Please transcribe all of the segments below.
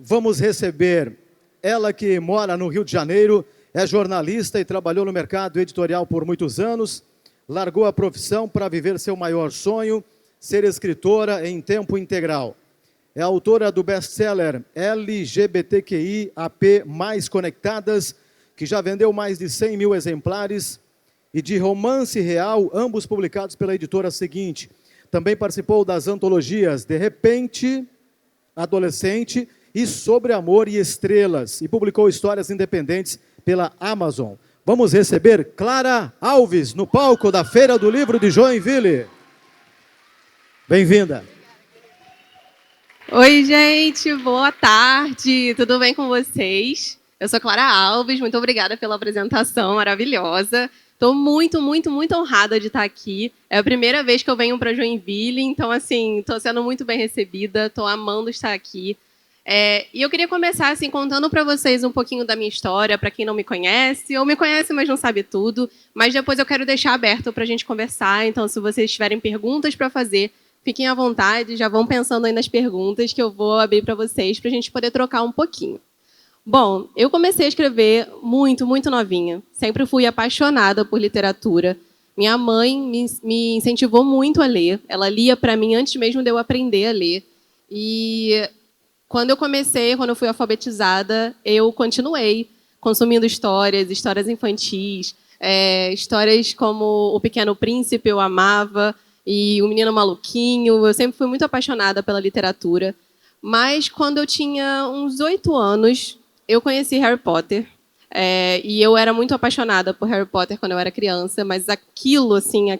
vamos receber ela que mora no Rio de Janeiro, é jornalista e trabalhou no mercado editorial por muitos anos, largou a profissão para viver seu maior sonho, ser escritora em tempo integral. É autora do best-seller LGBTQI AP Mais Conectadas, que já vendeu mais de 100 mil exemplares, e de Romance Real, ambos publicados pela editora Seguinte. Também participou das antologias De Repente, Adolescente e Sobre Amor e Estrelas, e publicou histórias independentes pela Amazon. Vamos receber Clara Alves no palco da Feira do Livro de Joinville. Bem-vinda. Oi, gente, boa tarde, tudo bem com vocês? Eu sou Clara Alves, muito obrigada pela apresentação maravilhosa. Estou muito honrada de estar aqui. É a primeira vez que eu venho para Joinville, então, assim, estou sendo muito bem recebida, estou amando estar aqui. E eu queria começar, assim, contando para vocês um pouquinho da minha história, para quem não me conhece, ou me conhece, mas não sabe tudo. Mas depois eu quero deixar aberto para a gente conversar, então, se vocês tiverem perguntas para fazer, fiquem à vontade, já vão pensando aí nas perguntas que eu vou abrir para vocês, para a gente poder trocar um pouquinho. Bom, eu comecei a escrever muito novinha. Sempre fui apaixonada por literatura. Minha mãe me incentivou muito a ler. Ela lia para mim antes mesmo de eu aprender a ler. E quando eu fui alfabetizada, eu continuei consumindo histórias infantis, histórias como O Pequeno Príncipe, eu amava, e O Menino Maluquinho. Eu sempre fui muito apaixonada pela literatura. Mas quando eu tinha uns 8 anos, eu conheci Harry Potter, e eu era muito apaixonada por Harry Potter quando eu era criança, mas aquilo, assim,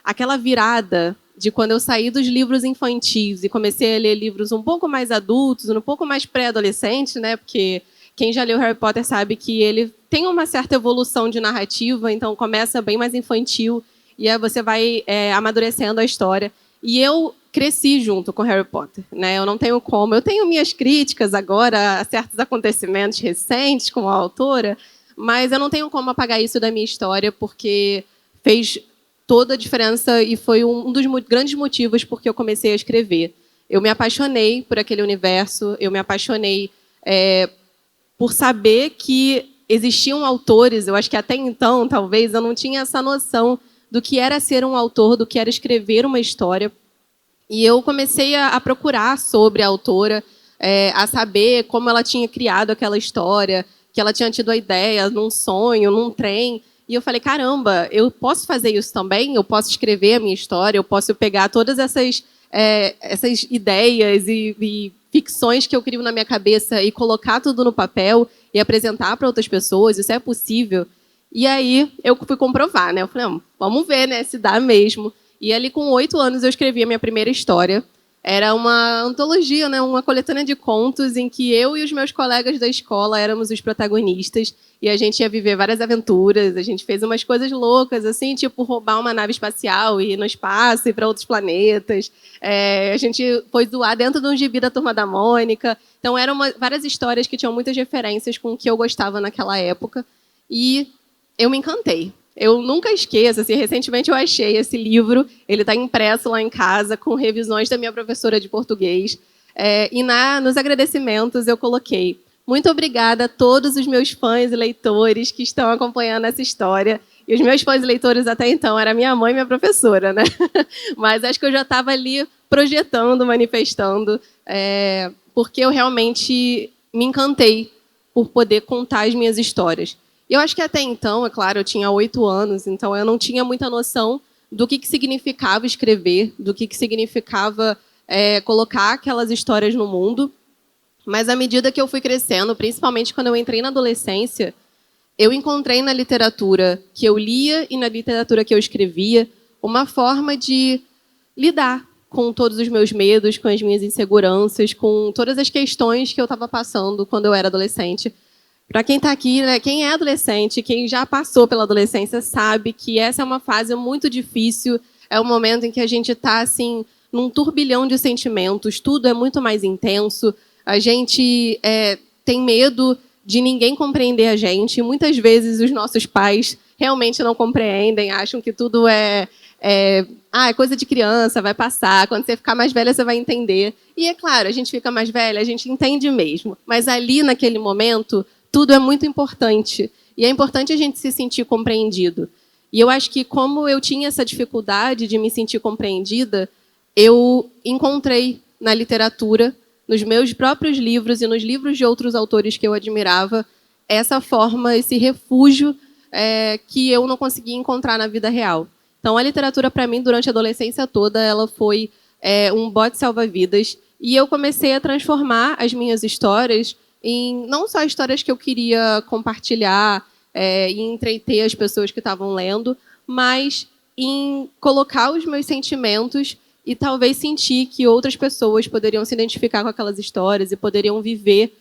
aquela virada de quando eu saí dos livros infantis e comecei a ler livros um pouco mais adultos, um pouco mais pré-adolescentes, né? Porque quem já leu Harry Potter sabe que ele tem uma certa evolução de narrativa, então começa bem mais infantil e aí você vai amadurecendo a história. E eu cresci junto com Harry Potter, né? Eu não tenho como. Eu tenho minhas críticas agora a certos acontecimentos recentes com a autora, mas eu não tenho como apagar isso da minha história, porque fez toda a diferença e foi um dos grandes motivos porque eu comecei a escrever. Eu me apaixonei por aquele universo, eu me apaixonei por saber que existiam autores. Eu acho que até então, talvez, eu não tinha essa noção do que era ser um autor, do que era escrever uma história. E eu comecei a procurar sobre a autora, a saber como ela tinha criado aquela história, que ela tinha tido a ideia num sonho, num trem. E eu falei, caramba, eu posso fazer isso também? Eu posso escrever a minha história? Eu posso pegar todas essas ideias e ficções que eu crio na minha cabeça e colocar tudo no papel e apresentar para outras pessoas? Isso é possível? E aí eu fui comprovar, né? Eu falei, vamos ver, né, se dá mesmo. E ali, com 8 anos, eu escrevi a minha primeira história. Era uma antologia, né, uma coletânea de contos em que eu e os meus colegas da escola éramos os protagonistas e a gente ia viver várias aventuras. A gente fez umas coisas loucas, assim, tipo roubar uma nave espacial e ir no espaço e para outros planetas. A gente foi zoar dentro de um gibi da Turma da Mônica. Então, eram várias histórias que tinham muitas referências com o que eu gostava naquela época. E eu me encantei. Eu nunca esqueço, assim, recentemente eu achei esse livro, ele está impresso lá em casa, com revisões da minha professora de português. E nos agradecimentos eu coloquei: muito obrigada a todos os meus fãs e leitores que estão acompanhando essa história. E os meus fãs e leitores até então era minha mãe e minha professora, né? Mas acho que eu já estava ali projetando, manifestando, porque eu realmente me encantei por poder contar as minhas histórias. Eu acho que até então, é claro, eu tinha 8 anos, então eu não tinha muita noção do que significava escrever, do que significava colocar aquelas histórias no mundo. Mas à medida que eu fui crescendo, principalmente quando eu entrei na adolescência, eu encontrei na literatura que eu lia e na literatura que eu escrevia uma forma de lidar com todos os meus medos, com as minhas inseguranças, com todas as questões que eu estava passando quando eu era adolescente. Para quem está aqui, né, quem é adolescente, quem já passou pela adolescência, sabe que essa é uma fase muito difícil, é um momento em que a gente está assim, num turbilhão de sentimentos, tudo é muito mais intenso, a gente tem medo de ninguém compreender a gente, muitas vezes os nossos pais realmente não compreendem, acham que tudo é É coisa de criança, vai passar, quando você ficar mais velha você vai entender. E é claro, a gente fica mais velha, a gente entende mesmo. Mas ali, naquele momento, tudo é muito importante. E é importante a gente se sentir compreendido. E eu acho que como eu tinha essa dificuldade de me sentir compreendida, eu encontrei na literatura, nos meus próprios livros e nos livros de outros autores que eu admirava, essa forma, esse refúgio que eu não conseguia encontrar na vida real. Então, a literatura, para mim, durante a adolescência toda, ela foi um bote salva-vidas. E eu comecei a transformar as minhas histórias em não só histórias que eu queria compartilhar e entreter as pessoas que estavam lendo, mas em colocar os meus sentimentos e talvez sentir que outras pessoas poderiam se identificar com aquelas histórias e poderiam viver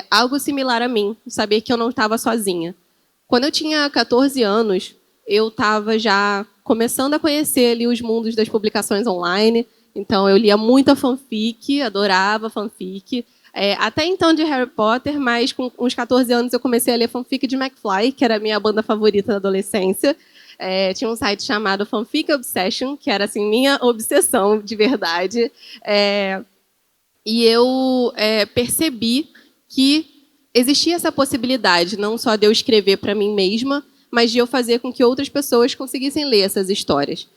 algo similar a mim, saber que eu não estava sozinha. Quando eu tinha 14 anos, eu estava já começando a conhecer ali os mundos das publicações online. Então, eu lia muita fanfic, adorava fanfic. Até então de Harry Potter, mas com uns 14 anos eu comecei a ler fanfic de McFly, que era a minha banda favorita da adolescência. Tinha um site chamado Fanfic Obsession, que era assim, minha obsessão de verdade. E eu percebi que existia essa possibilidade, não só de eu escrever para mim mesma, mas de eu fazer com que outras pessoas conseguissem ler essas histórias.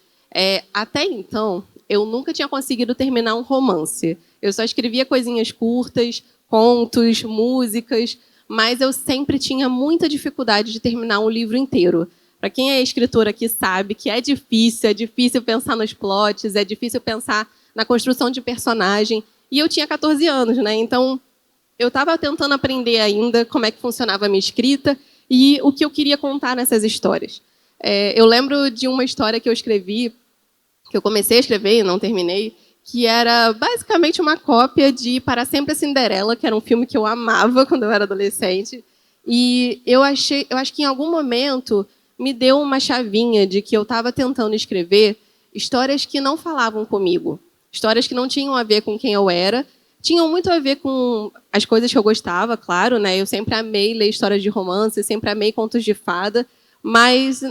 Até então, eu nunca tinha conseguido terminar um romance. Eu só escrevia coisinhas curtas, contos, músicas, mas eu sempre tinha muita dificuldade de terminar um livro inteiro. Para quem é escritor aqui sabe que é difícil pensar nos plots, é difícil pensar na construção de personagem. E eu tinha 14 anos, né? Então, eu estava tentando aprender ainda como é que funcionava a minha escrita e o que eu queria contar nessas histórias. Eu lembro de uma história que eu escrevi, que eu comecei a escrever e não terminei, que era basicamente uma cópia de Para Sempre a Cinderela, que era um filme que eu amava quando eu era adolescente. E eu acho que em algum momento me deu uma chavinha de que eu estava tentando escrever histórias que não falavam comigo, histórias que não tinham a ver com quem eu era, tinham muito a ver com as coisas que eu gostava, claro, né? Eu sempre amei ler histórias de romance, sempre amei contos de fada, mas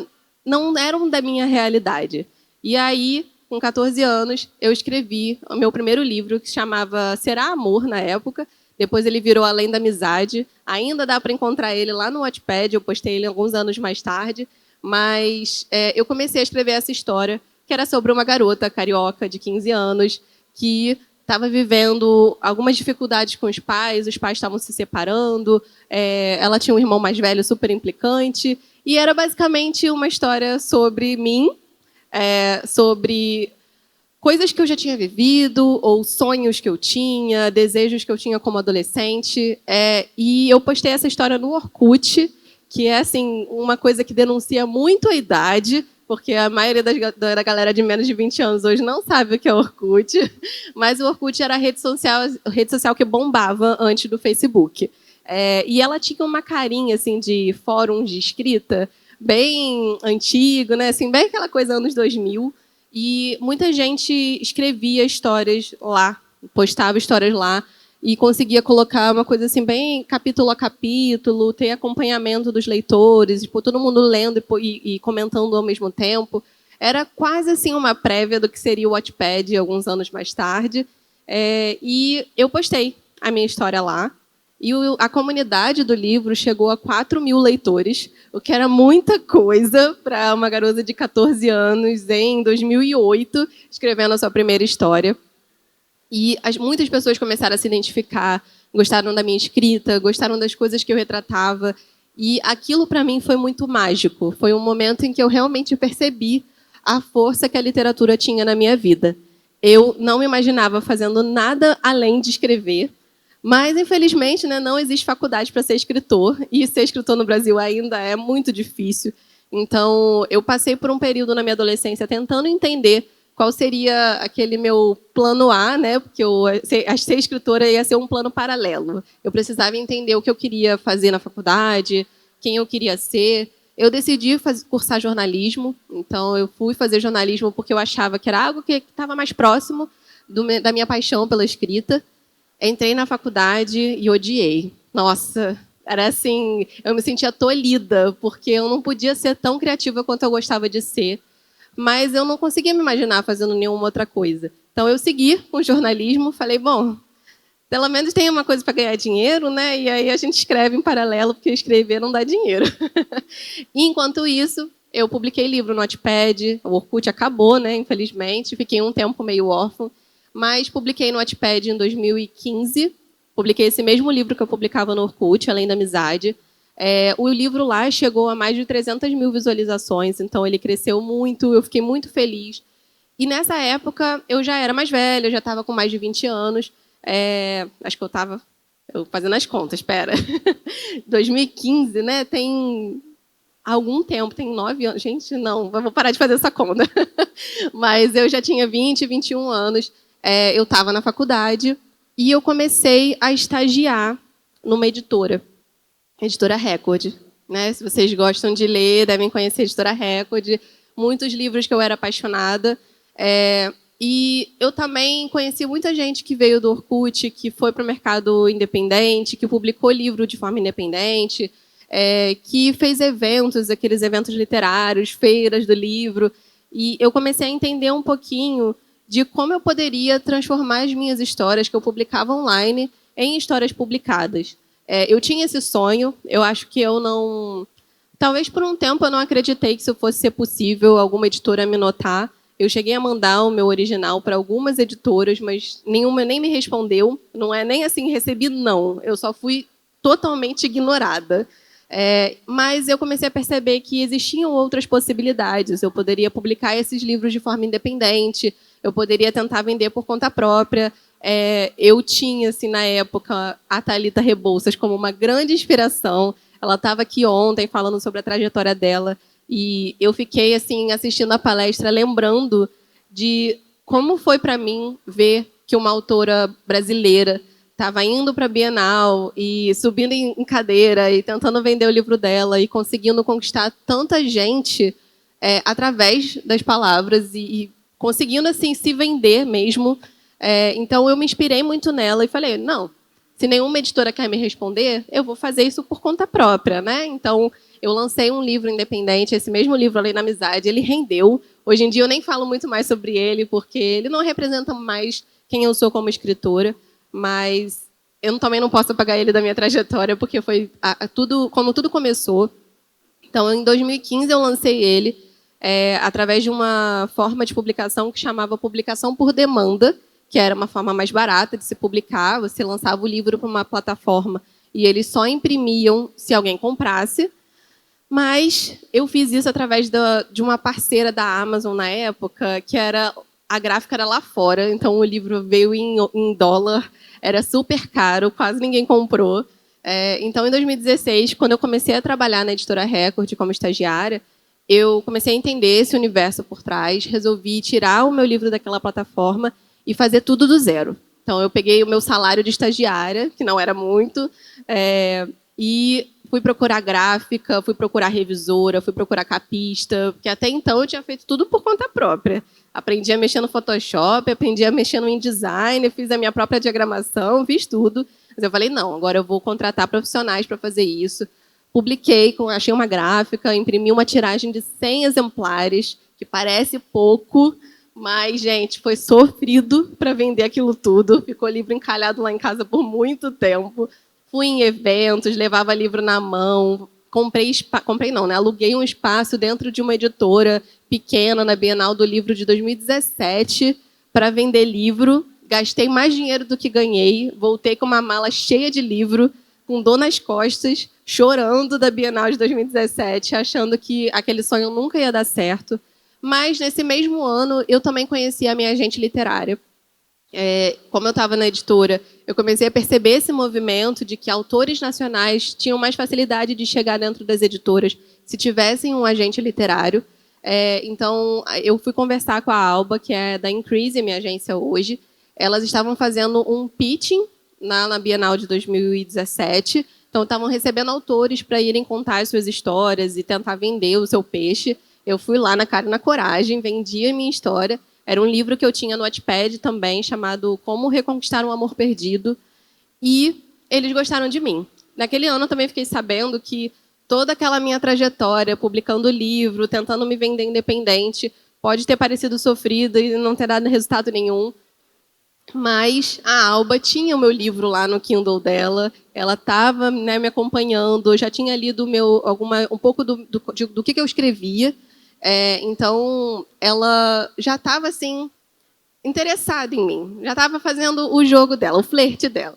não eram da minha realidade. E aí, com 14 anos, eu escrevi o meu primeiro livro, que se chamava Será Amor, na época. Depois ele virou Além da Amizade. Ainda dá para encontrar ele lá no Wattpad, eu postei ele alguns anos mais tarde. Mas eu comecei a escrever essa história, que era sobre uma garota carioca de 15 anos, que estava vivendo algumas dificuldades com os pais estavam se separando, ela tinha um irmão mais velho super implicante, e era basicamente uma história sobre mim, sobre coisas que eu já tinha vivido, ou sonhos que eu tinha, desejos que eu tinha como adolescente. E eu postei essa história no Orkut, que é assim, uma coisa que denuncia muito a idade, porque a maioria da galera de menos de 20 anos hoje não sabe o que é Orkut, mas o Orkut era a rede social que bombava antes do Facebook. E ela tinha uma carinha assim, de fóruns de escrita, bem antigo, né? Assim, bem aquela coisa anos 2000, e muita gente escrevia histórias lá, postava histórias lá, e conseguia colocar uma coisa assim, bem capítulo a capítulo, ter acompanhamento dos leitores, tipo, todo mundo lendo e comentando ao mesmo tempo. Era quase assim uma prévia do que seria o Wattpad alguns anos mais tarde. E eu postei a minha história lá. E a comunidade do livro chegou a 4.000 leitores, o que era muita coisa para uma garota de 14 anos em 2008, escrevendo a sua primeira história. E muitas pessoas começaram a se identificar, gostaram da minha escrita, gostaram das coisas que eu retratava. E aquilo, para mim, foi muito mágico. Foi um momento em que eu realmente percebi a força que a literatura tinha na minha vida. Eu não me imaginava fazendo nada além de escrever, mas, infelizmente, né, não existe faculdade para ser escritor, e ser escritor no Brasil ainda é muito difícil. Então, eu passei por um período na minha adolescência tentando entender qual seria aquele meu plano A, né? Porque ser escritora ia ser um plano paralelo. Eu precisava entender o que eu queria fazer na faculdade, quem eu queria ser. Eu decidi cursar jornalismo, então eu fui fazer jornalismo porque eu achava que era algo que estava mais próximo da minha paixão pela escrita. Entrei na faculdade e odiei. Nossa, era assim, eu me sentia tolhida, porque eu não podia ser tão criativa quanto eu gostava de ser. mas eu não conseguia me imaginar fazendo nenhuma outra coisa. Então, eu segui com o jornalismo, falei, bom, pelo menos tem uma coisa para ganhar dinheiro, né? E aí a gente escreve em paralelo, porque escrever não dá dinheiro. E, enquanto isso, eu publiquei livro no Wattpad, o Orkut acabou, né? Infelizmente, fiquei um tempo meio órfã, mas publiquei no Wattpad em 2015, publiquei esse mesmo livro que eu publicava no Orkut, Além da Amizade. O livro lá chegou a mais de 300 mil visualizações, então ele cresceu muito, eu fiquei muito feliz. E nessa época eu já era mais velha, eu já estava com mais de 20 anos, acho que eu estava fazendo as contas, espera. 2015, né? Tem algum tempo, tem 9 anos. Gente, não, vou parar de fazer essa conta. Mas eu já tinha 20, 21 anos, eu estava na faculdade e eu comecei a estagiar numa editora Record. Né? Se vocês gostam de ler, devem conhecer a editora Record. Muitos livros que eu era apaixonada. E eu também conheci muita gente que veio do Orkut, que foi para o mercado independente, que publicou livro de forma independente, que fez eventos, aqueles eventos literários, feiras do livro. E eu comecei a entender um pouquinho de como eu poderia transformar as minhas histórias que eu publicava online em histórias publicadas. Eu tinha esse sonho, eu acho que eu não... Talvez por um tempo eu não acreditei que isso fosse ser possível, alguma editora me notar. Eu cheguei a mandar o meu original para algumas editoras, mas nenhuma nem me respondeu. Não é nem assim, recebi não. Eu só fui totalmente ignorada. Mas eu comecei a perceber que existiam outras possibilidades. Eu poderia publicar esses livros de forma independente, eu poderia tentar vender por conta própria. Eu tinha, assim, na época, a Thalita Rebouças como uma grande inspiração. Ela estava aqui ontem falando sobre a trajetória dela. E eu fiquei assim assistindo a palestra, lembrando de como foi para mim ver que uma autora brasileira estava indo para a Bienal e subindo em cadeira e tentando vender o livro dela e conseguindo conquistar tanta gente através das palavras e conseguindo assim se vender mesmo. Então eu me inspirei muito nela e falei, não, se nenhuma editora quer me responder, eu vou fazer isso por conta própria, né? Então eu lancei um livro independente, esse mesmo livro, Além da Amizade, ele rendeu. Hoje em dia eu nem falo muito mais sobre ele, porque ele não representa mais quem eu sou como escritora, mas eu também não posso apagar ele da minha trajetória, porque foi como tudo começou. Então, em 2015, eu lancei ele através de uma forma de publicação que chamava publicação por demanda, que era uma forma mais barata de se publicar. Você lançava o livro para uma plataforma e eles só imprimiam se alguém comprasse. Mas eu fiz isso através de uma parceira da Amazon na época, que a gráfica era lá fora, então o livro veio em dólar, era super caro, quase ninguém comprou. Então, em 2016, quando eu comecei a trabalhar na editora Record como estagiária, eu comecei a entender esse universo por trás, resolvi tirar o meu livro daquela plataforma e fazer tudo do zero. Então, eu peguei o meu salário de estagiária, que não era muito, e fui procurar gráfica, fui procurar revisora, fui procurar capista, porque até então eu tinha feito tudo por conta própria. Aprendi a mexer no Photoshop, aprendi a mexer no InDesign, fiz a minha própria diagramação, fiz tudo. Mas eu falei, não, agora eu vou contratar profissionais para fazer isso. Publiquei, achei uma gráfica, imprimi uma tiragem de 100 exemplares, que parece pouco, mas, gente, foi sofrido para vender aquilo tudo. Ficou livro encalhado lá em casa por muito tempo. Fui em eventos, levava livro na mão, aluguei um espaço dentro de uma editora pequena na Bienal do Livro de 2017 para vender livro. Gastei mais dinheiro do que ganhei, voltei com uma mala cheia de livro, com dor nas costas, chorando da Bienal de 2017, achando que aquele sonho nunca ia dar certo. Mas, nesse mesmo ano, eu também conheci a minha agente literária. Como eu estava na editora, eu comecei a perceber esse movimento de que autores nacionais tinham mais facilidade de chegar dentro das editoras se tivessem um agente literário. Então, eu fui conversar com a Alba, que é da Increase, minha agência hoje. Elas estavam fazendo um pitching na Bienal de 2017. Então, estavam recebendo autores para irem contar as suas histórias e tentar vender o seu peixe. Eu fui lá na cara e na coragem, vendi a minha história. Era um livro que eu tinha no Wattpad também, chamado Como Reconquistar um Amor Perdido. E eles gostaram de mim. Naquele ano, eu também fiquei sabendo que toda aquela minha trajetória, publicando livro, tentando me vender independente, pode ter parecido sofrida e não ter dado resultado nenhum. Mas a Alba tinha o meu livro lá no Kindle dela, ela estava, né, me acompanhando, eu já tinha lido um pouco do que eu escrevia, então ela já estava assim, interessada em mim, já estava fazendo o jogo dela, o flerte dela.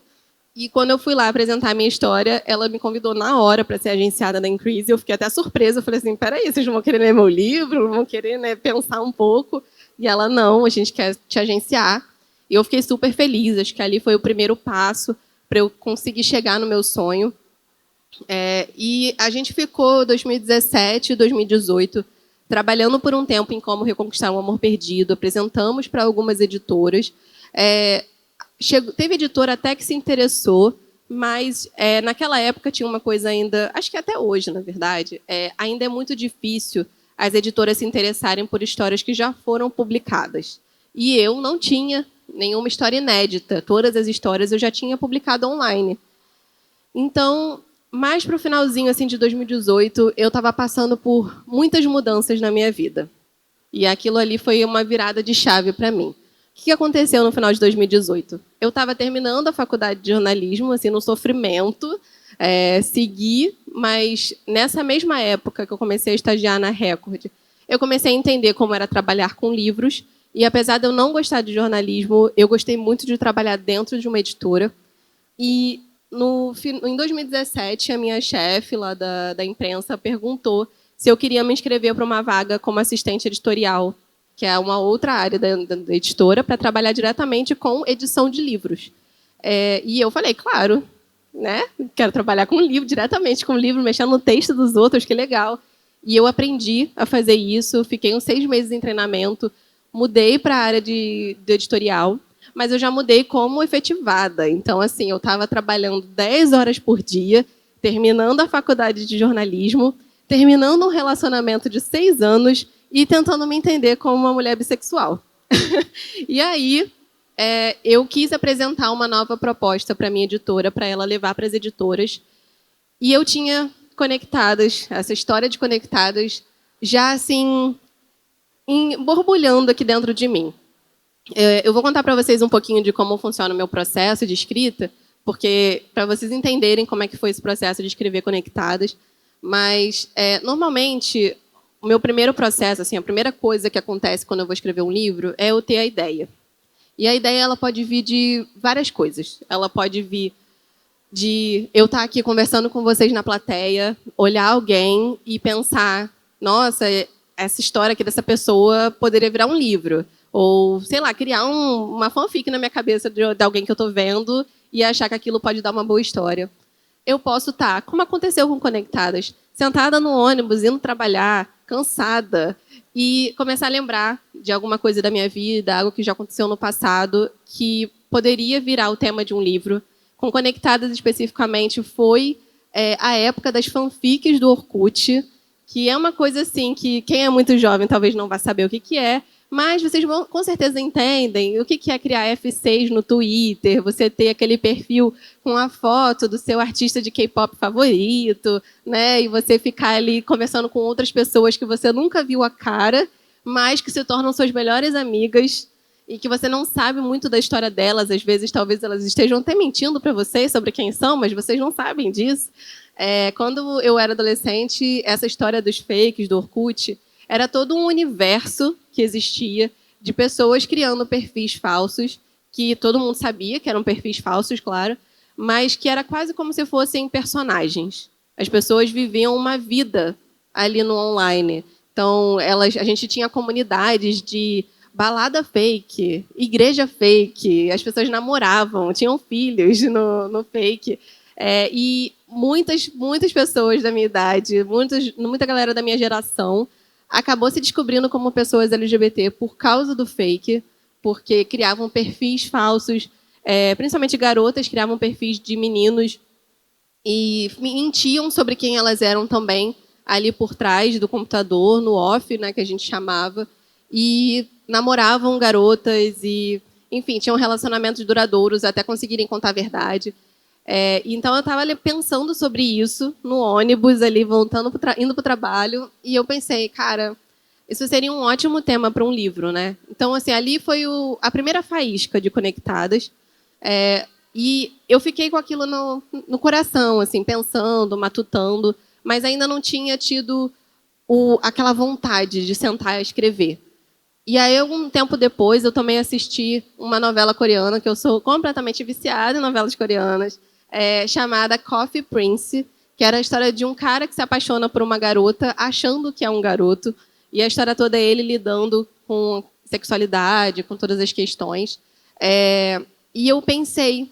E quando eu fui lá apresentar a minha história, ela me convidou na hora para ser agenciada da Increase. Eu fiquei até surpresa. Eu falei assim, peraí, vocês não vão querer ler meu livro? Não vão querer, né, pensar um pouco? E ela, não, a gente quer te agenciar. E eu fiquei super feliz. Acho que ali foi o primeiro passo para eu conseguir chegar no meu sonho. E a gente ficou 2017 e 2018 trabalhando por um tempo em Como Reconquistar um Amor Perdido. Apresentamos para algumas editoras. Teve editora até que se interessou, mas naquela época tinha uma coisa ainda, acho que até hoje, na verdade, ainda é muito difícil as editoras se interessarem por histórias que já foram publicadas. E eu não tinha nenhuma história inédita, todas as histórias eu já tinha publicado online. Então, mais para o finalzinho assim, de 2018, eu estava passando por muitas mudanças na minha vida. E aquilo ali foi uma virada de chave para mim. O que aconteceu no final de 2018? Eu estava terminando a faculdade de jornalismo, assim, no sofrimento, segui, mas nessa mesma época que eu comecei a estagiar na Record, eu comecei a entender como era trabalhar com livros, e apesar de eu não gostar de jornalismo, eu gostei muito de trabalhar dentro de uma editora. E em 2017, a minha chefe lá da imprensa perguntou se eu queria me inscrever para uma vaga como assistente editorial, que é uma outra área da editora, para trabalhar diretamente com edição de livros. E eu falei, claro, né? Quero trabalhar com livro, diretamente com livro, mexendo no texto dos outros, que legal. E eu aprendi a fazer isso, fiquei uns 6 meses em treinamento, mudei para a área de editorial, mas eu já mudei como efetivada. Então, assim, eu estava trabalhando 10 horas por dia, terminando a faculdade de jornalismo, terminando um relacionamento de 6 anos e tentando me entender como uma mulher bissexual. E aí, eu quis apresentar uma nova proposta para a minha editora, para ela levar para as editoras. E eu tinha Conectadas, essa história de Conectadas, já assim, borbulhando aqui dentro de mim. Eu vou contar para vocês um pouquinho de como funciona o meu processo de escrita, porque para vocês entenderem como é que foi esse processo de escrever Conectadas. Mas, normalmente, o meu primeiro processo, assim, a primeira coisa que acontece quando eu vou escrever um livro é eu ter a ideia. E a ideia ela pode vir de várias coisas. Ela pode vir de eu estar aqui conversando com vocês na plateia, olhar alguém e pensar, nossa, essa história aqui dessa pessoa poderia virar um livro. Ou, sei lá, criar uma fanfic na minha cabeça de alguém que eu estou vendo e achar que aquilo pode dar uma boa história. Eu posso estar, como aconteceu com Conectadas, sentada no ônibus, indo trabalhar, cansada, e começar a lembrar de alguma coisa da minha vida, algo que já aconteceu no passado, que poderia virar o tema de um livro. Com Conectadas, especificamente, foi a época das fanfics do Orkut, que é uma coisa assim que quem é muito jovem talvez não vá saber o que é, mas vocês vão, com certeza entendem o que é criar F6 no Twitter, você ter aquele perfil com a foto do seu artista de K-pop favorito, né? E você ficar ali conversando com outras pessoas que você nunca viu a cara, mas que se tornam suas melhores amigas e que você não sabe muito da história delas. Às vezes, talvez elas estejam até mentindo para vocês sobre quem são, mas vocês não sabem disso. Quando eu era adolescente, essa história dos fakes, do Orkut, era todo um universo que existia de pessoas criando perfis falsos, que todo mundo sabia que eram perfis falsos, claro, mas que era quase como se fossem personagens. As pessoas viviam uma vida ali no online. Então, a gente tinha comunidades de balada fake, igreja fake, as pessoas namoravam, tinham filhos no fake. E muitas pessoas da minha idade, muita galera da minha geração, acabou se descobrindo como pessoas LGBT por causa do fake, porque criavam perfis falsos, principalmente garotas criavam perfis de meninos e mentiam sobre quem elas eram também, ali por trás do computador, no off, né, que a gente chamava, e namoravam garotas e, enfim, tinham relacionamentos duradouros até conseguirem contar a verdade. Então, eu estava ali pensando sobre isso no ônibus, ali, indo para o trabalho, e eu pensei, cara, isso seria um ótimo tema para um livro, né? Então, assim, ali foi a primeira faísca de Conectadas. E eu fiquei com aquilo no coração, assim, pensando, matutando, mas ainda não tinha tido aquela vontade de sentar e escrever. E aí, algum tempo depois, eu também assisti uma novela coreana, que eu sou completamente viciada em novelas coreanas, chamada Coffee Prince, que era a história de um cara que se apaixona por uma garota, achando que é um garoto, e a história toda é ele lidando com sexualidade, com todas as questões. E eu pensei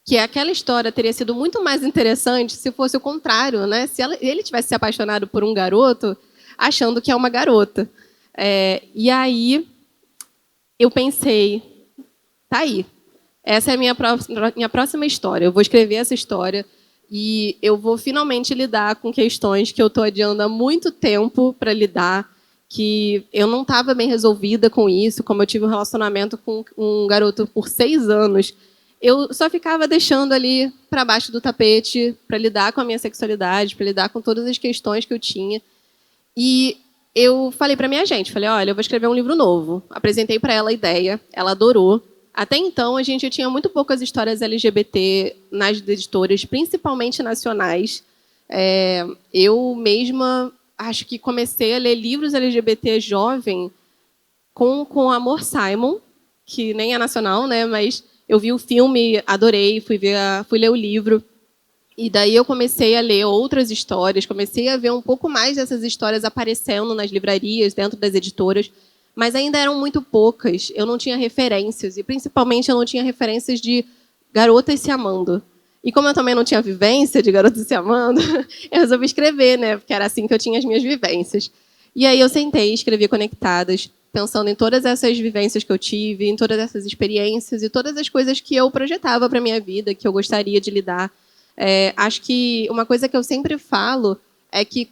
que aquela história teria sido muito mais interessante se fosse o contrário, né? Se ele tivesse se apaixonado por um garoto, achando que é uma garota. E aí eu pensei, tá aí, essa é a minha próxima história. Eu vou escrever essa história e eu vou finalmente lidar com questões que eu estou adiando há muito tempo para lidar, que eu não estava bem resolvida com isso, como eu tive um relacionamento com um garoto por 6 anos, eu só ficava deixando ali para baixo do tapete para lidar com a minha sexualidade, para lidar com todas as questões que eu tinha. E eu falei para minha gente, falei, olha, eu vou escrever um livro novo. Apresentei para ela a ideia, ela adorou. Até então, a gente tinha muito poucas histórias LGBT nas editoras, principalmente nacionais. Eu mesma acho que comecei a ler livros LGBT jovem com Amor Simon, que nem é nacional, né? Mas eu vi o filme, adorei, fui ler o livro. E daí eu comecei a ler outras histórias, comecei a ver um pouco mais dessas histórias aparecendo nas livrarias, dentro das editoras, mas ainda eram muito poucas. Eu não tinha referências, e principalmente eu não tinha referências de garotas se amando. E como eu também não tinha vivência de garotas se amando, eu resolvi escrever, né? Porque era assim que eu tinha as minhas vivências. E aí eu sentei e escrevi Conectadas, pensando em todas essas vivências que eu tive, em todas essas experiências e todas as coisas que eu projetava para a minha vida, que eu gostaria de lidar. Acho que uma coisa que eu sempre falo é que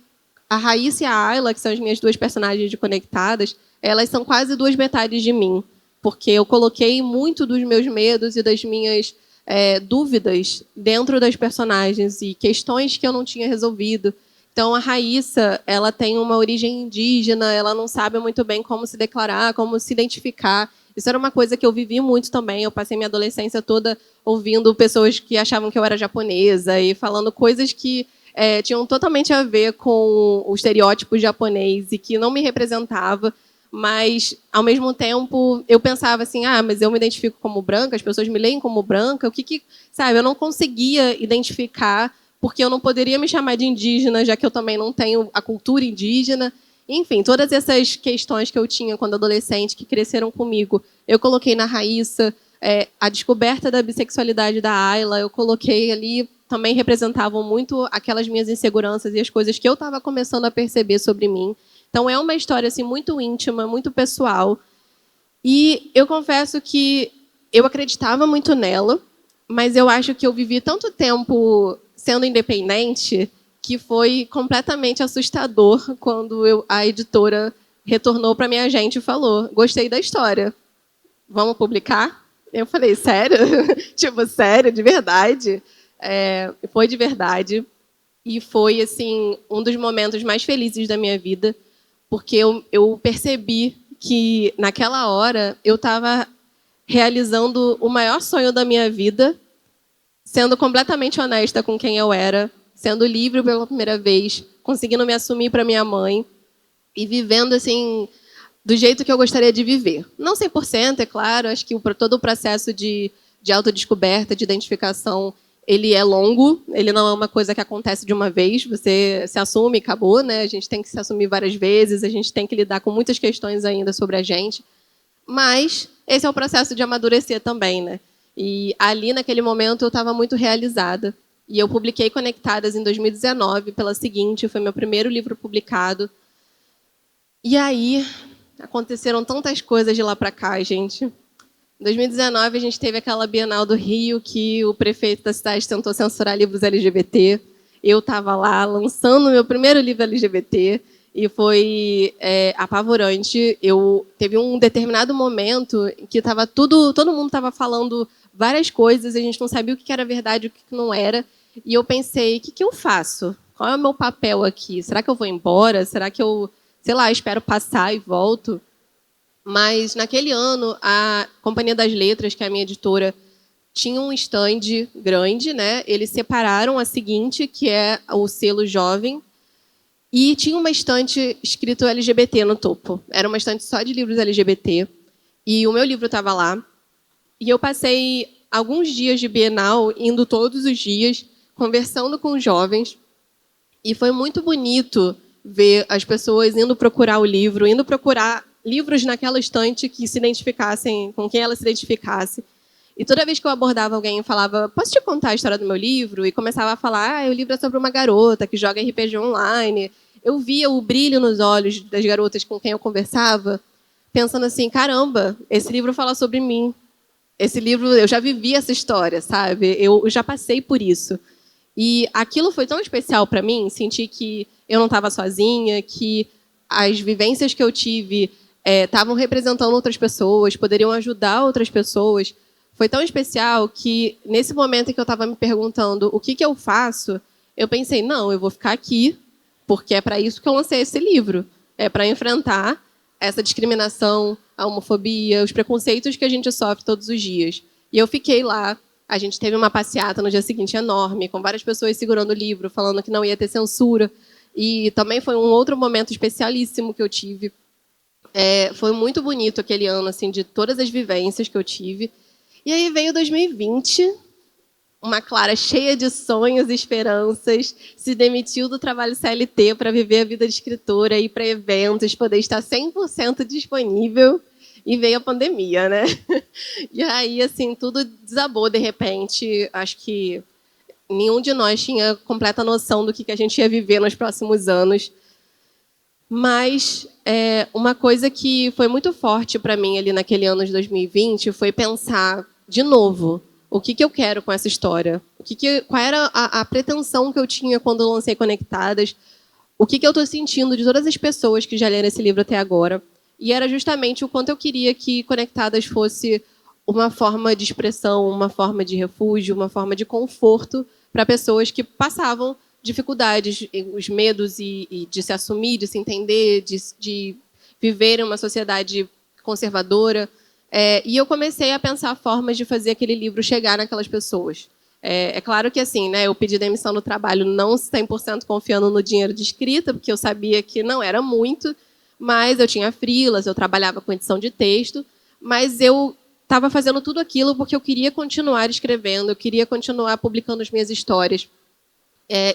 a Raíssa e a Ayla, que são as minhas 2 personagens de Conectadas, elas são quase 2 metades de mim, porque eu coloquei muito dos meus medos e das minhas dúvidas dentro das personagens e questões que eu não tinha resolvido. Então, a Raíssa, ela tem uma origem indígena, ela não sabe muito bem como se declarar, como se identificar. Isso era uma coisa que eu vivi muito também. Eu passei minha adolescência toda ouvindo pessoas que achavam que eu era japonesa e falando coisas que tinham totalmente a ver com o estereótipo japonês e que não me representava. Mas, ao mesmo tempo, eu pensava assim, mas eu me identifico como branca, as pessoas me leem como branca, sabe? Eu não conseguia identificar, porque eu não poderia me chamar de indígena, já que eu também não tenho a cultura indígena. Enfim, todas essas questões que eu tinha quando adolescente, que cresceram comigo, eu coloquei na Raíssa. A descoberta da bissexualidade da Ayla, eu coloquei ali, também representavam muito aquelas minhas inseguranças e as coisas que eu estava começando a perceber sobre mim. Então, é uma história assim, muito íntima, muito pessoal. E eu confesso que eu acreditava muito nela, mas eu acho que eu vivi tanto tempo sendo independente que foi completamente assustador quando a editora retornou para minha gente e falou, gostei da história, vamos publicar? Eu falei, sério? Tipo, sério, de verdade? Foi de verdade. E foi assim um dos momentos mais felizes da minha vida, porque eu percebi que, naquela hora, eu estava realizando o maior sonho da minha vida, sendo completamente honesta com quem eu era, sendo livre pela primeira vez, conseguindo me assumir para minha mãe e vivendo assim do jeito que eu gostaria de viver. Não 100%, é claro, acho que todo o processo de autodescoberta, de identificação, ele é longo, ele não é uma coisa que acontece de uma vez, você se assume e acabou, né? A gente tem que se assumir várias vezes, a gente tem que lidar com muitas questões ainda sobre a gente, mas esse é o processo de amadurecer também, né? E ali, naquele momento, eu estava muito realizada. E eu publiquei Conectadas em 2019, pela Seguinte, foi meu primeiro livro publicado. E aí, aconteceram tantas coisas de lá para cá, gente. Em 2019, a gente teve aquela Bienal do Rio que o prefeito da cidade tentou censurar livros LGBT. Eu estava lá lançando meu primeiro livro LGBT e foi apavorante. Teve um determinado momento em que todo mundo estava falando várias coisas, a gente não sabia o que era verdade e o que não era. E eu pensei, o que eu faço? Qual é o meu papel aqui? Será que eu vou embora? Será que eu sei lá, espero passar e volto. Mas, naquele ano, a Companhia das Letras, que é a minha editora, tinha um stand grande, né? Eles separaram a seguinte, que é o selo jovem, e tinha uma estante escrito LGBT no topo. Era uma estante só de livros LGBT. E o meu livro estava lá. E eu passei alguns dias de Bienal, indo todos os dias, conversando com jovens. E foi muito bonito ver as pessoas indo procurar o livro, indo procurar livros naquela estante que se identificassem, com quem ela se identificasse. E toda vez que eu abordava alguém e falava, posso te contar a história do meu livro? E começava a falar, o livro é sobre uma garota que joga RPG online. Eu via o brilho nos olhos das garotas com quem eu conversava, pensando assim, caramba, esse livro fala sobre mim. Esse livro, eu já vivi essa história, sabe? Eu já passei por isso. E aquilo foi tão especial para mim, sentir que eu não estava sozinha, que as vivências que eu tive estavam representando outras pessoas, poderiam ajudar outras pessoas. Foi tão especial que, nesse momento em que eu estava me perguntando o que eu faço, eu pensei, não, eu vou ficar aqui, porque é para isso que eu lancei esse livro. É para enfrentar essa discriminação, a homofobia, os preconceitos que a gente sofre todos os dias. E eu fiquei lá. A gente teve uma passeata no dia seguinte enorme, com várias pessoas segurando o livro, falando que não ia ter censura. E também foi um outro momento especialíssimo que eu tive. Foi muito bonito aquele ano, assim, de todas as vivências que eu tive. E aí veio 2020, uma Clara cheia de sonhos e esperanças, se demitiu do trabalho CLT para viver a vida de escritora, ir para eventos, poder estar 100% disponível, e veio a pandemia, né? E aí, assim, tudo desabou de repente. Acho que nenhum de nós tinha completa noção do que a gente ia viver nos próximos anos. Mas uma coisa que foi muito forte para mim ali naquele ano de 2020 foi pensar, de novo, o que eu quero com essa história? Qual era a pretensão que eu tinha quando eu lancei Conectadas? O que eu estou sentindo de todas as pessoas que já leram esse livro até agora? E era justamente o quanto eu queria que Conectadas fosse uma forma de expressão, uma forma de refúgio, uma forma de conforto para pessoas que passavam dificuldades, os medos e de se assumir, de se entender, de viver em uma sociedade conservadora. E eu comecei a pensar formas de fazer aquele livro chegar naquelas pessoas. É claro que assim, né, eu pedi demissão no trabalho não 100% confiando no dinheiro de escrita, porque eu sabia que não era muito, mas eu tinha freelas, eu trabalhava com edição de texto, mas eu estava fazendo tudo aquilo porque eu queria continuar escrevendo, eu queria continuar publicando as minhas histórias.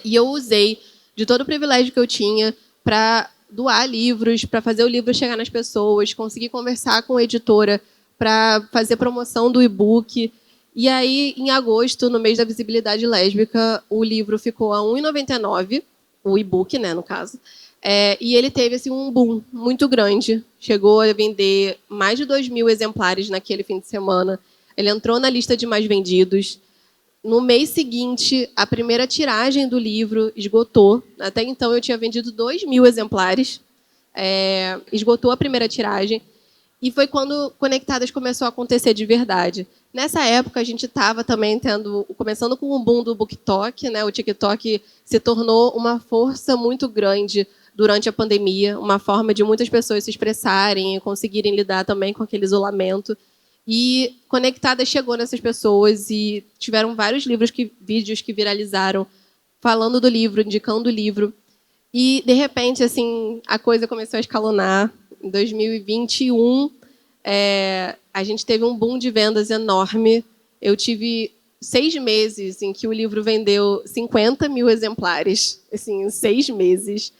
E eu usei de todo o privilégio que eu tinha para doar livros, para fazer o livro chegar nas pessoas, conseguir conversar com a editora para fazer promoção do e-book. E aí, em agosto, no mês da visibilidade lésbica, o livro ficou a R$ 1,99, o e-book, né, no caso. E ele teve assim, um boom muito grande. Chegou a vender mais de 2.000 exemplares naquele fim de semana. Ele entrou na lista de mais vendidos. No mês seguinte, a primeira tiragem do livro esgotou. Até então, eu tinha vendido 2.000 exemplares. Esgotou a primeira tiragem. E foi quando Conectadas começou a acontecer de verdade. Nessa época, a gente estava também começando com o boom do BookTok, né? O TikTok se tornou uma força muito grande durante a pandemia, uma forma de muitas pessoas se expressarem e conseguirem lidar também com aquele isolamento. E Conectadas chegou nessas pessoas e tiveram vários vídeos que viralizaram falando do livro, indicando o livro. E, de repente, assim, a coisa começou a escalonar. Em 2021, a gente teve um boom de vendas enorme. Eu tive 6 meses em que o livro vendeu 50.000 exemplares, assim, em 6 meses.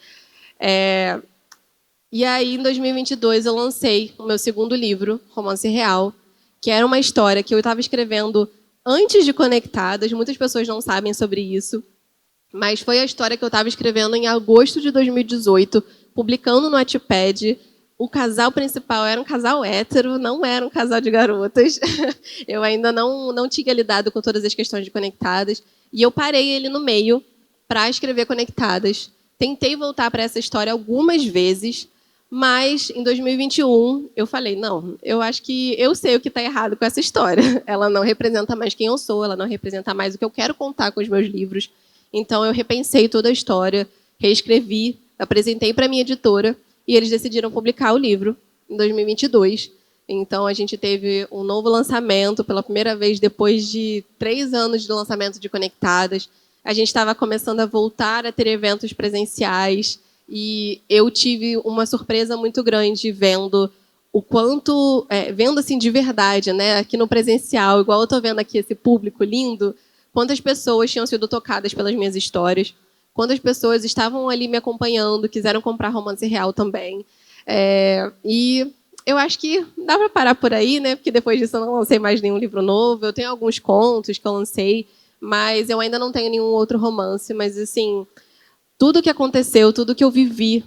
E aí, em 2022, eu lancei o meu segundo livro, Romance Real, que era uma história que eu estava escrevendo antes de Conectadas. Muitas pessoas não sabem sobre isso, mas foi a história que eu estava escrevendo em agosto de 2018, publicando no Wattpad. O casal principal era um casal hétero, não era um casal de garotas. Eu ainda não tinha lidado com todas as questões de Conectadas. E eu parei ele no meio para escrever Conectadas. Tentei voltar para essa história algumas vezes, mas em 2021 eu falei, não, eu acho que eu sei o que está errado com essa história. Ela não representa mais quem eu sou, ela não representa mais o que eu quero contar com os meus livros. Então eu repensei toda a história, reescrevi, apresentei para a minha editora. e eles decidiram publicar o livro em 2022. Então, a gente teve um novo lançamento pela primeira vez depois de 3 anos de lançamento de Conectadas. A gente estava começando a voltar a ter eventos presenciais e eu tive uma surpresa muito grande vendo o quanto, vendo assim de verdade, né, aqui no presencial, igual eu estou vendo aqui esse público lindo, quantas pessoas tinham sido tocadas pelas minhas histórias, quantas pessoas estavam ali me acompanhando, quiseram comprar Romance Real também. E eu acho que dá para parar por aí, né? Porque depois disso eu não lancei mais nenhum livro novo. Eu tenho alguns contos que eu lancei, mas eu ainda não tenho nenhum outro romance. Mas, assim, tudo que aconteceu, tudo que eu vivi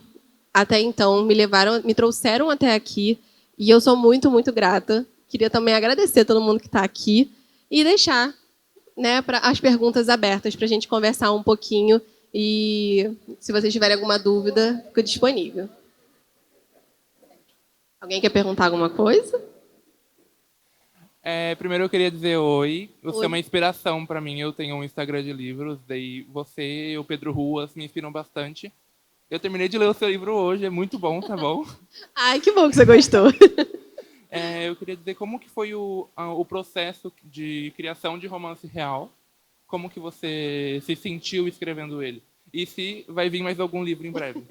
até então, me trouxeram até aqui. E eu sou muito, muito grata. Queria também agradecer a todo mundo que está aqui e deixar, né, as perguntas abertas para a gente conversar um pouquinho. E se vocês tiverem alguma dúvida, fico disponível. Alguém quer perguntar alguma coisa? Primeiro eu queria dizer oi. Você Oi. é uma inspiração para mim. Eu tenho um Instagram de livros, daí você e o Pedro Ruas me inspiram bastante. Eu terminei de ler o seu livro hoje, é muito bom, tá bom? Ai, que bom que você gostou. Eu queria dizer como que foi o processo de criação de Romance Real. Como que você se sentiu escrevendo ele? E se vai vir mais algum livro em breve?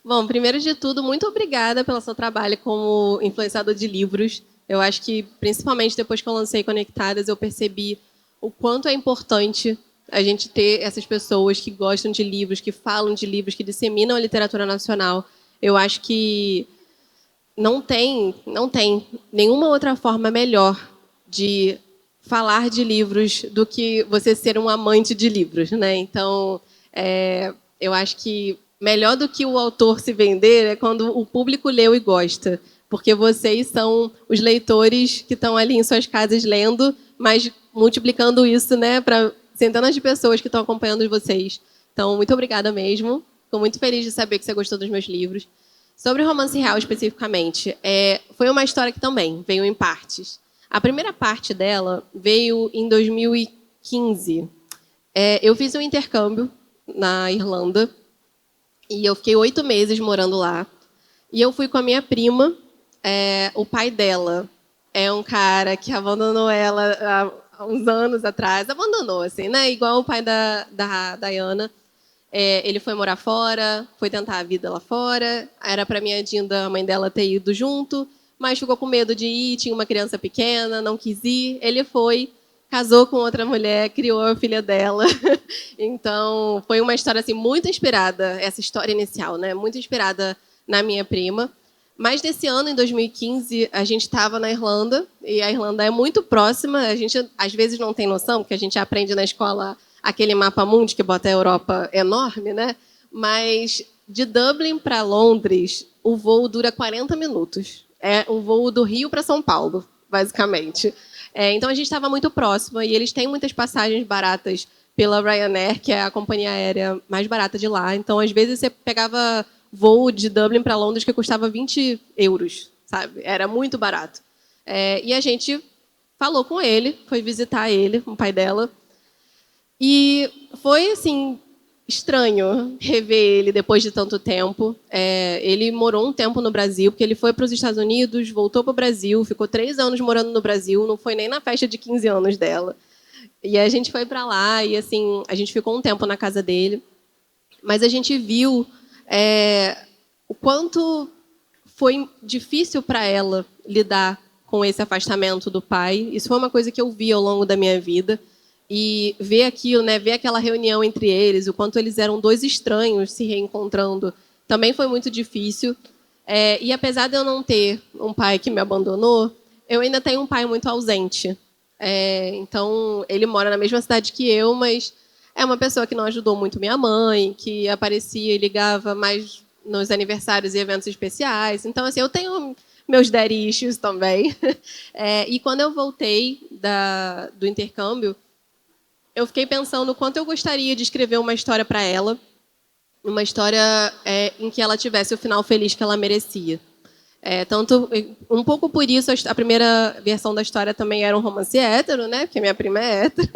Bom, primeiro de tudo, muito obrigada pelo seu trabalho como influenciador de livros. Eu acho que, principalmente depois que eu lancei Conectadas, eu percebi o quanto é importante a gente ter essas pessoas que gostam de livros, que falam de livros, que disseminam a literatura nacional. Eu acho que não tem nenhuma outra forma melhor de falar de livros do que você ser um amante de livros, né? Então, eu acho que melhor do que o autor se vender é quando o público leu e gosta, porque vocês são os leitores que estão ali em suas casas lendo, mas multiplicando isso, né, para centenas de pessoas que estão acompanhando vocês. Então, muito obrigada mesmo. Estou muito feliz de saber que você gostou dos meus livros. Sobre Romance Real, especificamente, foi uma história que também veio em partes. A primeira parte dela veio em 2015. Eu fiz um intercâmbio na Irlanda e eu fiquei 8 meses morando lá. E eu fui com a minha prima. O pai dela é um cara que abandonou ela há uns anos atrás. Abandonou, assim, né? Igual o pai da Diana. Ele foi morar fora, foi tentar a vida lá fora. Era para minha Dinda, a mãe dela, ter ido junto, mas ficou com medo de ir, tinha uma criança pequena, não quis ir. Ele foi, casou com outra mulher, criou a filha dela. Então, foi uma história assim, muito inspirada, essa história inicial, né? Muito inspirada na minha prima. Mas nesse ano, em 2015, a gente estava na Irlanda, e a Irlanda é muito próxima. A gente, às vezes, não tem noção, porque a gente aprende na escola aquele mapa mundi que bota a Europa enorme, né? Mas de Dublin para Londres, o voo dura 40 minutos. É um voo do Rio para São Paulo, basicamente. Então, a gente estava muito próxima, e eles têm muitas passagens baratas pela Ryanair, que é a companhia aérea mais barata de lá. Então, às vezes, você pegava voo de Dublin para Londres que custava 20 euros, sabe? Era muito barato. E a gente falou com ele, foi visitar ele, o pai dela. E foi, assim, estranho rever ele depois de tanto tempo. Ele morou um tempo no Brasil, porque ele foi para os Estados Unidos, voltou para o Brasil, ficou 3 anos morando no Brasil, não foi nem na festa de 15 anos dela. E a gente foi para lá e, assim, a gente ficou um tempo na casa dele. Mas a gente viu o quanto foi difícil para ela lidar com esse afastamento do pai. Isso foi uma coisa que eu vi ao longo da minha vida. E ver aquilo, né, ver aquela reunião entre eles, o quanto eles eram 2 estranhos se reencontrando, também foi muito difícil. E apesar de eu não ter um pai que me abandonou, eu ainda tenho um pai muito ausente. Então, ele mora na mesma cidade que eu, mas é uma pessoa que não ajudou muito minha mãe, que aparecia e ligava mais nos aniversários e eventos especiais. Então, assim, eu tenho meus daddy issues também. E quando eu voltei do intercâmbio, eu fiquei pensando o quanto eu gostaria de escrever uma história para ela, uma história em que ela tivesse o final feliz que ela merecia. Tanto, um pouco por isso, a primeira versão da história também era um romance hétero, né? Porque minha prima é hétero.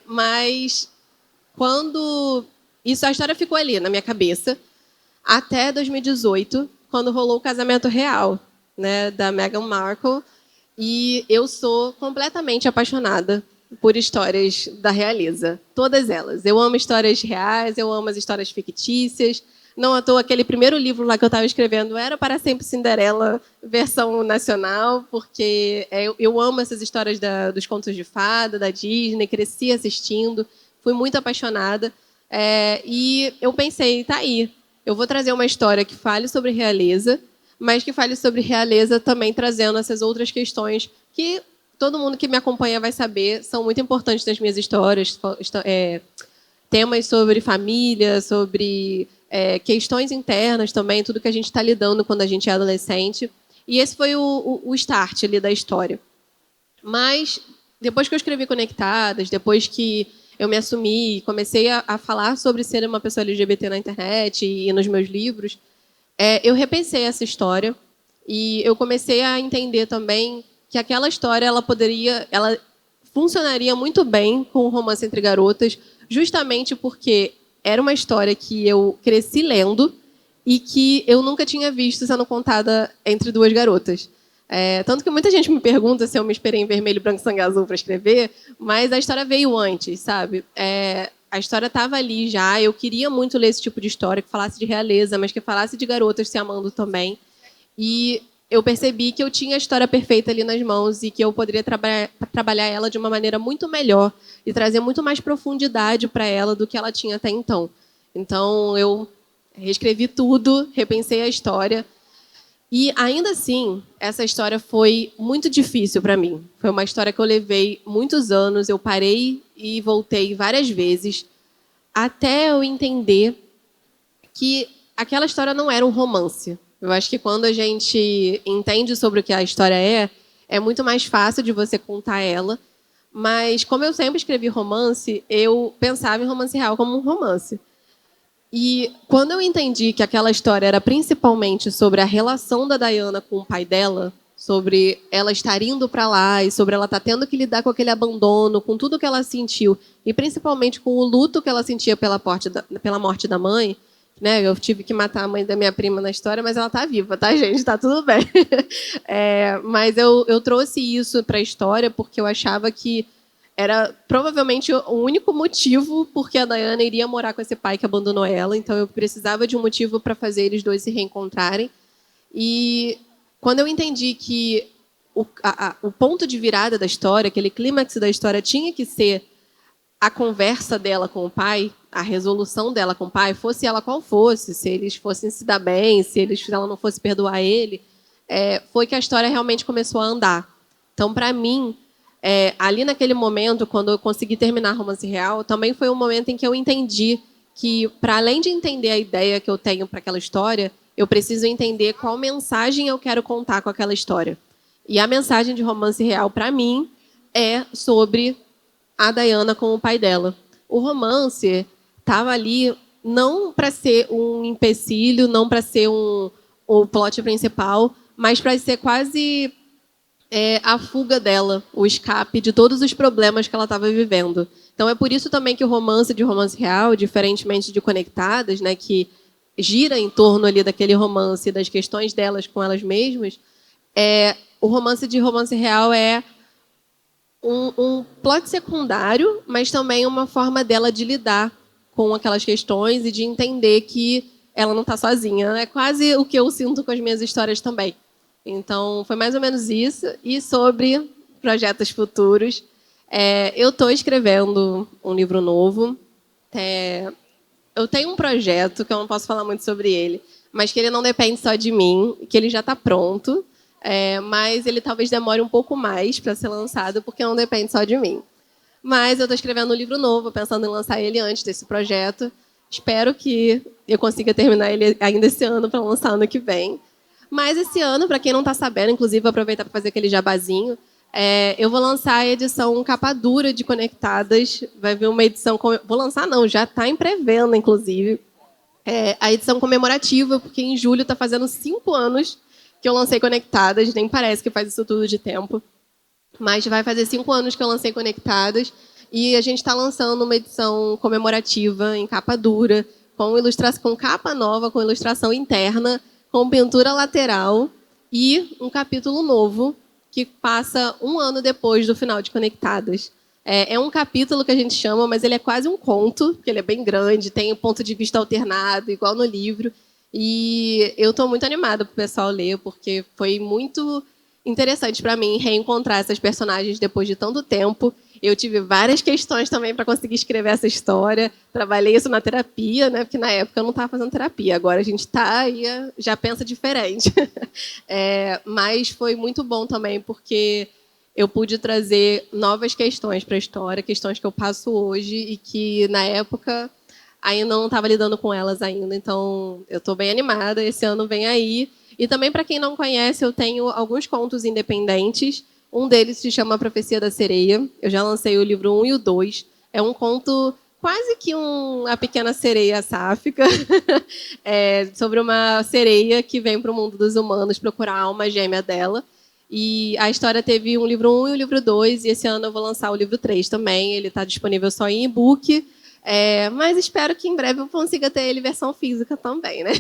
Mas quando a história ficou ali na minha cabeça, até 2018, quando rolou o casamento real, né, da Meghan Markle. E eu sou completamente apaixonada por histórias da realeza, todas elas. Eu amo histórias reais, eu amo as histórias fictícias. Não à toa, aquele primeiro livro lá que eu estava escrevendo era Para Sempre Cinderela, versão nacional, porque eu amo essas histórias dos contos de fada, da Disney, cresci assistindo, fui muito apaixonada. E eu pensei, tá aí, eu vou trazer uma história que fale sobre realeza, mas que fale sobre realeza também trazendo essas outras questões que todo mundo que me acompanha vai saber, são muito importantes nas minhas histórias, temas sobre família, sobre questões internas também, tudo que a gente está lidando quando a gente é adolescente. E esse foi o start ali da história. Mas, depois que eu escrevi Conectadas, depois que eu me assumi, comecei a falar sobre ser uma pessoa LGBT na internet e nos meus livros, eu repensei essa história e eu comecei a entender também que aquela história ela funcionaria muito bem com o Romance Entre Garotas, justamente porque era uma história que eu cresci lendo e que eu nunca tinha visto sendo contada entre duas garotas. Tanto que muita gente me pergunta se eu me inspirei em Vermelho, Branco, Sangue Azul para escrever, mas a história veio antes, sabe? A história estava ali já, eu queria muito ler esse tipo de história, que falasse de realeza, mas que falasse de garotas se amando também. E eu percebi que eu tinha a história perfeita ali nas mãos e que eu poderia trabalhar ela de uma maneira muito melhor e trazer muito mais profundidade para ela do que ela tinha até então. Então, eu reescrevi tudo, repensei a história. E, ainda assim, essa história foi muito difícil para mim. Foi uma história que eu levei muitos anos, eu parei e voltei várias vezes, até eu entender que aquela história não era um romance. Eu acho que quando a gente entende sobre o que a história é muito mais fácil de você contar ela. Mas, como eu sempre escrevi romance, eu pensava em Romance Real como um romance. E quando eu entendi que aquela história era principalmente sobre a relação da Diana com o pai dela, sobre ela estar indo para lá e sobre ela estar tendo que lidar com aquele abandono, com tudo que ela sentiu, e principalmente com o luto que ela sentia pela morte da mãe, né? Eu tive que matar a mãe da minha prima na história, mas ela está viva, tá, gente? Está tudo bem. Mas eu trouxe isso para a história porque eu achava que era provavelmente o único motivo porque a Diana iria morar com esse pai que abandonou ela. Então, eu precisava de um motivo para fazer eles dois se reencontrarem. E quando eu entendi que o ponto de virada da história, aquele clímax da história, tinha que ser a conversa dela com o pai, a resolução dela com o pai, fosse ela qual fosse, se eles fossem se dar bem, se ela não fosse perdoar ele, foi que a história realmente começou a andar. Então, para mim, ali naquele momento, quando eu consegui terminar Romance Real, também foi um momento em que eu entendi que, para além de entender a ideia que eu tenho para aquela história, eu preciso entender qual mensagem eu quero contar com aquela história. E a mensagem de Romance Real, para mim, é sobre a Diana com o pai dela. O romance estava ali não para ser um empecilho, não para ser o plot principal, mas para ser quase a fuga dela, o escape de todos os problemas que ela estava vivendo. Então, é por isso também que o romance de Romance Real, diferentemente de Conectadas, né, que gira em torno ali daquele romance e das questões delas com elas mesmas, o romance de Romance Real é um plot secundário, mas também uma forma dela de lidar com aquelas questões e de entender que ela não está sozinha. É quase o que eu sinto com as minhas histórias também. Então, foi mais ou menos isso. E sobre projetos futuros, eu estou escrevendo um livro novo. Eu tenho um projeto, que eu não posso falar muito sobre ele, mas que ele não depende só de mim, que ele já está pronto, mas ele talvez demore um pouco mais para ser lançado, porque não depende só de mim. Mas eu estou escrevendo um livro novo, pensando em lançar ele antes desse projeto. Espero que eu consiga terminar ele ainda esse ano para lançar ano que vem. Mas esse ano, para quem não está sabendo, inclusive vou aproveitar para fazer aquele jabazinho, eu vou lançar a edição capa dura de Conectadas. Vai vir uma edição... Vou lançar não, já está em pré-venda, inclusive. A edição comemorativa, porque em julho está fazendo 5 anos que eu lancei Conectadas. Nem parece que faz isso tudo de tempo. Mas vai fazer 5 anos que eu lancei Conectadas. E a gente está lançando uma edição comemorativa em capa dura, com capa nova, com ilustração interna, com pintura lateral e um capítulo novo que passa 1 ano depois do final de Conectadas. É um capítulo que a gente chama, mas ele é quase um conto, porque ele é bem grande, tem um ponto de vista alternado, igual no livro. E eu estou muito animada para o pessoal ler, porque foi muito interessante para mim reencontrar essas personagens depois de tanto tempo. Eu tive várias questões também para conseguir escrever essa história. Trabalhei isso na terapia, né? Porque na época eu não estava fazendo terapia. Agora a gente está e já pensa diferente. Mas foi muito bom também, porque eu pude trazer novas questões para a história, questões que eu passo hoje e que, na época, ainda não estava lidando com elas ainda. Então, eu estou bem animada. Esse ano vem aí. E também, para quem não conhece, eu tenho alguns contos independentes. Um deles se chama A Profecia da Sereia. Eu já lancei o livro 1 e o 2. É um conto quase que a pequena sereia sáfica, sobre uma sereia que vem para o mundo dos humanos procurar a alma gêmea dela. E a história teve um livro 1 e um livro 2, e esse ano eu vou lançar o livro 3 também. Ele está disponível só em e-book, mas espero que em breve eu consiga ter ele versão física também, né?